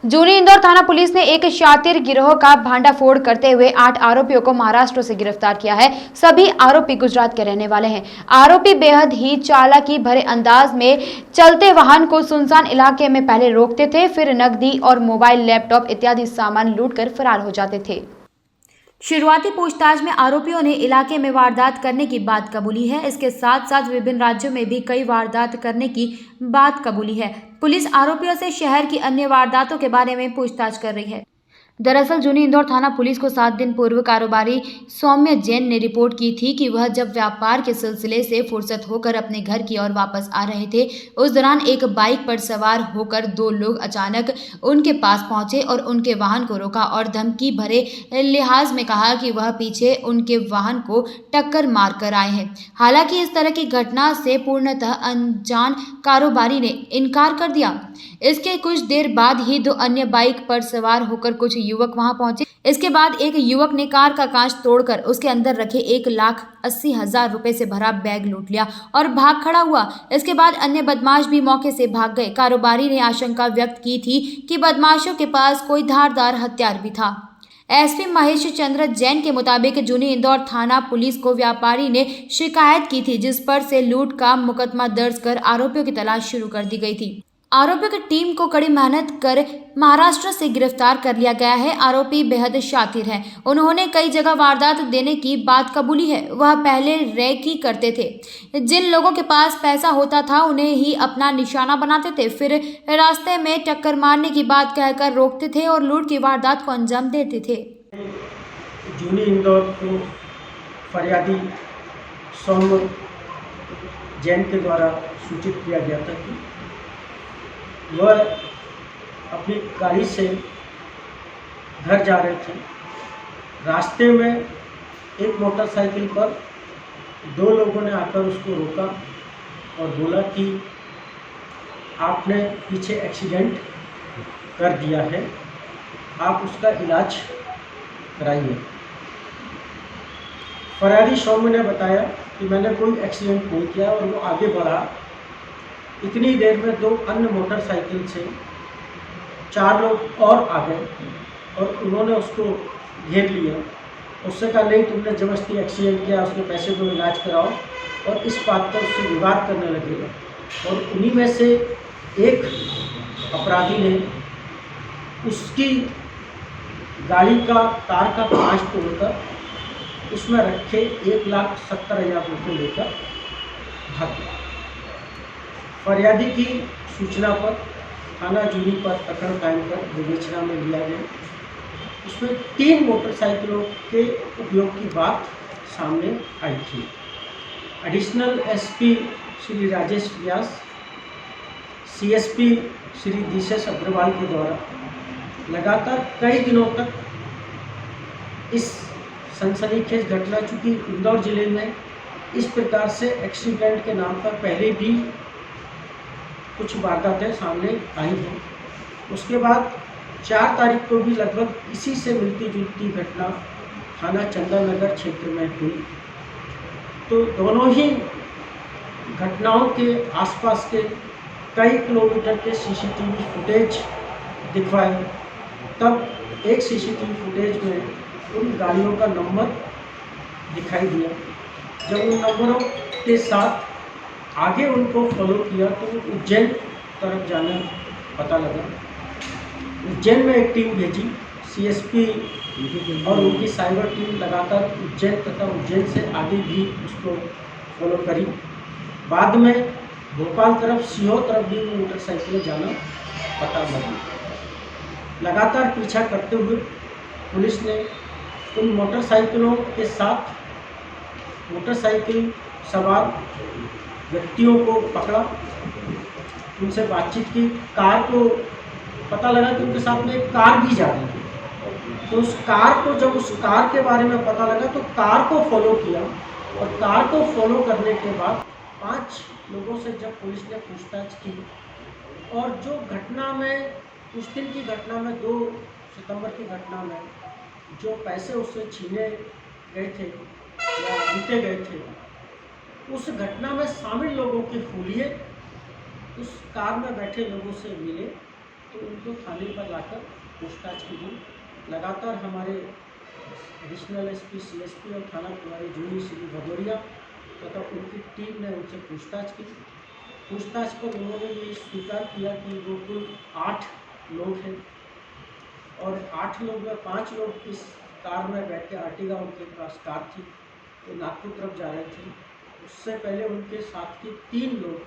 जूनी इंदौर थाना पुलिस ने एक शातिर गिरोह का भांडाफोड़ करते हुए 8 आरोपियों को महाराष्ट्र से गिरफ्तार किया है। सभी आरोपी गुजरात के रहने वाले हैं। आरोपी बेहद ही चालाकी भरे अंदाज में चलते वाहन को सुनसान इलाके में पहले रोकते थे, फिर नकदी और मोबाइल, लैपटॉप इत्यादि सामान लूटकर फरार हो जाते थे। शुरुआती पूछताछ में आरोपियों ने इलाके में वारदात करने की बात कबूली है। इसके साथ साथ विभिन्न राज्यों में भी कई वारदात करने की बात कबूली है। पुलिस आरोपियों से शहर की अन्य वारदातों के बारे में पूछताछ कर रही है। दरअसल जूनी इंदौर थाना पुलिस को 7 दिन पूर्व कारोबारी सौम्य जैन ने रिपोर्ट की थी कि वह जब व्यापार के सिलसिले से फुर्सत होकर अपने घर की ओर वापस आ रहे थे, उस दौरान एक बाइक पर सवार होकर 2 लोग अचानक उनके पास पहुंचे और उनके वाहन को रोका और धमकी भरे लिहाज में कहा कि वह पीछे उनके वाहन को टक्कर मार कर आए हैं। हालांकि इस तरह की घटना से पूर्णतः अनजान कारोबारी ने इनकार कर दिया। इसके कुछ देर बाद ही 2 अन्य बाइक पर सवार होकर कुछ युवक वहां पहुंचे। इसके बाद एक युवक ने कार का कांच तोड़कर उसके अंदर रखे 1,80,000 रुपए से भरा बैग लूट लिया और भाग खड़ा हुआ। इसके बाद अन्य बदमाश भी मौके से भाग गए। कारोबारी ने आशंका व्यक्त की थी कि बदमाशों के पास कोई धारदार हथियार भी था। एसपी महेश चंद्र जैन के मुताबिक जूनी इंदौर थाना पुलिस को व्यापारी ने शिकायत की थी, जिस पर से लूट का मुकदमा दर्ज कर आरोपियों की तलाश शुरू कर दी गई थी। आरोपियों की टीम को कड़ी मेहनत कर महाराष्ट्र से गिरफ्तार कर लिया गया है। आरोपी बेहद शातिर हैं। उन्होंने कई जगह वारदात देने की बात कबूली है। वह पहले रैकी करते थे। जिन लोगों के पास पैसा होता था उन्हें ही अपना निशाना बनाते थे, फिर रास्ते में टक्कर मारने की बात कहकर रोकते थे और लूट की वारदात को अंजाम देते थे। जूनी इंदौर को फरियादी सौम्य जैन के द्वारा सूचित किया गया था कि वह अपनी गाड़ी से घर जा रहे थे। रास्ते में एक मोटरसाइकिल पर 2 लोगों ने आकर उसको रोका और बोला कि आपने पीछे एक्सीडेंट कर दिया है, आप उसका इलाज कराइए। फरियादी सौम्य ने बताया कि मैंने कोई एक्सीडेंट नहीं किया और वो आगे बढ़ा। इतनी देर में 2 अन्य मोटरसाइकिल से 4 लोग और आ गए और उन्होंने उसको घेर लिया। उससे कहा नहीं, तुमने जबरदस्ती एक्सीडेंट किया, उसके पैसे को इलाज कराओ, और इस बात पर उससे विवाद करने लगे। और उन्हीं में से एक अपराधी ने उसकी गाड़ी का कार का कांच तोड़कर उसमें रखे 1,70,000 रुपये लेकर भाग गया। फरियादी की सूचना पर थाना जूनी पर प्रकरण कायम कर विवेचना में लिया गया। उसमें 3 मोटरसाइकिलों के उपयोग की बात सामने आई थी। एडिशनल एसपी श्री राजेश व्यास, सीएसपी श्री दिशेश अग्रवाल के द्वारा लगातार कई दिनों तक इस सनसनीखेज घटना, चूँकि इंदौर जिले में इस प्रकार से एक्सीडेंट के नाम पर पहले भी कुछ वारदातें सामने आई हैं। उसके बाद 4 तारीख को भी लगभग इसी से मिलती जुलती घटना थाना चंदन नगर क्षेत्र में हुई। तो दोनों ही घटनाओं के आसपास के कई किलोमीटर के सीसीटीवी फुटेज दिखवाए। तब एक सीसीटीवी फुटेज में उन गाड़ियों का नंबर दिखाई दिया। जब उन नंबरों के साथ आगे उनको फॉलो किया तो उज्जैन तरफ जाना पता लगा। उज्जैन में एक टीम भेजी, सीएसपी और उनकी साइबर टीम लगातार उज्जैन तथा उज्जैन से आगे भी उसको फॉलो करी। बाद में भोपाल तरफ, सीहोर तरफ भी मोटरसाइकिलें जाना पता लगा। लगातार पीछा करते हुए पुलिस ने उन मोटरसाइकिलों के साथ मोटरसाइकिल सवार व्यक्तियों को पकड़ा, उनसे बातचीत की। कार को पता लगा कि उनके साथ में एक कार भी जा रही थी। तो उस कार को, जब उस कार के बारे में पता लगा तो कार को फॉलो किया, और कार को फॉलो करने के बाद 5 लोगों से जब पुलिस ने पूछताछ की, और जो घटना में उस दिन की घटना में 2 सितंबर की घटना में जो पैसे उससे छीने गए थे या लूटे गए थे, उस घटना में शामिल लोगों के हुलिये उस कार में बैठे लोगों से मिले तो उनको थाने पर लाकर पूछताछ की गई। लगातार हमारे एडिशनल एसपी, सीएसपी और थाना प्रभारी जूही श्री भदौरिया तथा उनकी टीम ने उनसे पूछताछ की। पूछताछ पर उन्होंने ये स्वीकार किया कि वो कुल 8 लोग हैं और 8 लोग में 5 लोग इस कार में बैठ के अर्टिगा उनके पास कार थी, वो नागपुर तरफ जा रहे थे। उससे पहले उनके साथ के 3 लोग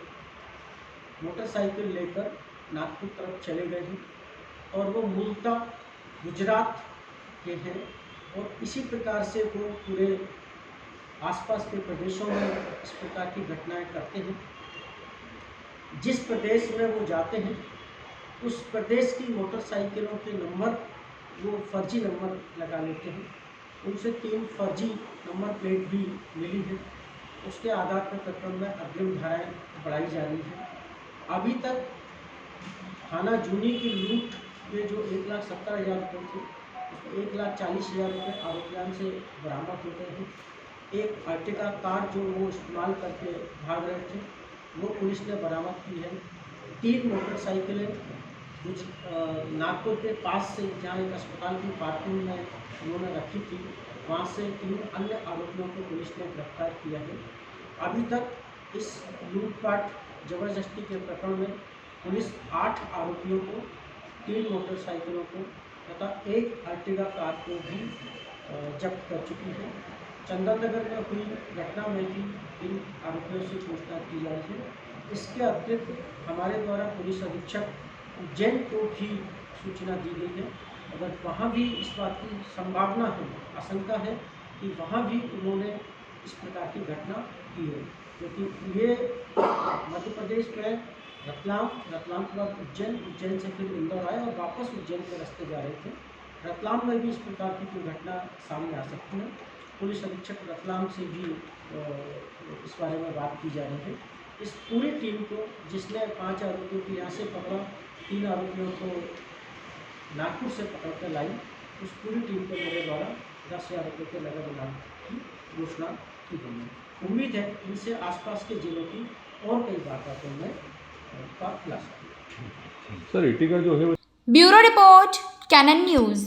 मोटरसाइकिल लेकर नागपुर तरफ चले गए हैं और वो मूलतः गुजरात के हैं और इसी प्रकार से वो पूरे आसपास के प्रदेशों में इस प्रकार की घटनाएं करते हैं। जिस प्रदेश में वो जाते हैं उस प्रदेश की मोटरसाइकिलों के नंबर वो फर्जी नंबर लगा लेते हैं। उनसे 3 फर्जी नंबर प्लेट भी मिली है। उसके आधार पर प्रकरण में अग्रिम धाराएं बढ़ाई जा रही है। अभी तक थाना जूनी की लूट के जो 1,70,000 रुपये थे, उसमें 1,40,000 रुपये आरोपियों से बरामद हो गए हैं। एक अर्टिगा कार जो वो इस्तेमाल करके भाग रहे थे वो पुलिस ने बरामद की है। 3 मोटरसाइकिलें कुछ नागपुर के पास से जहाँ एक अस्पताल की पार्किंग में उन्होंने रखी थी, वहाँ से 3 अन्य आरोपियों को पुलिस ने गिरफ्तार किया है। अभी तक इस लूटपाट जबरदस्ती के प्रकरण में पुलिस 8 आरोपियों को, 3 मोटरसाइकिलों को तथा 1 अर्टिगा कार को भी जब्त कर चुकी है। चंदननगर में हुई घटना में भी इन आरोपियों से पूछताछ की जा रही है। इसके अतिरिक्त हमारे द्वारा पुलिस अधीक्षक उज्जैन को भी सूचना दी गई है। अगर वहाँ भी इस बात की संभावना है, आशंका है कि वहाँ भी उन्होंने इस प्रकार की घटना की है, क्योंकि ये मध्य प्रदेश में रतलाम के बाद उज्जैन से फिर इंदौर आए और वापस उज्जैन के रास्ते जा रहे थे। रतलाम में भी इस प्रकार की कोई घटना सामने आ सकती है। पुलिस अधीक्षक रतलाम से भी इस बारे में बात की जा रही है। इस पूरी टीम को, जिसने 5 आरोपियों को यहाँ से पकड़ा, 3 आरोपियों को नागपुर से पकड़ कर लाई, उस पूरी टीम को मेरे द्वारा 10,000 रुपये के नगद इनाम की घोषणा की गई है। उम्मीद है इनसे आसपास के जिलों की और कई वारदातों में का खुलासा। सर, अर्टिगा जो है ब्यूरो रिपोर्ट कैनन न्यूज।